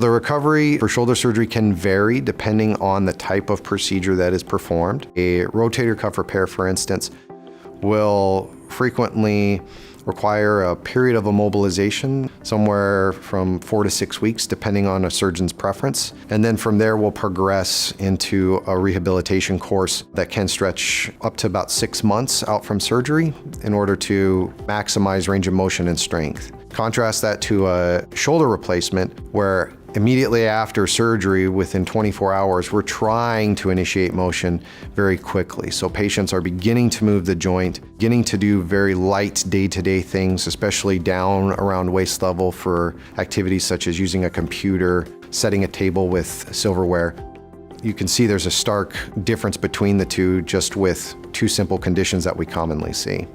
The recovery for shoulder surgery can vary depending on the type of procedure that is performed. A rotator cuff repair, for instance, will frequently require a period of immobilization, somewhere from 4 to 6 weeks, depending on a surgeon's preference. And then from there, we'll progress into a rehabilitation course that can stretch up to about 6 months out from surgery in order to maximize range of motion and strength. Contrast that to a shoulder replacement where immediately after surgery, within 24 hours, we're trying to initiate motion very quickly. So patients are beginning to move the joint, beginning to do very light day-to-day things, especially down around waist level for activities such as using a computer, setting a table with silverware. You can see there's a stark difference between the two just with two simple conditions that we commonly see.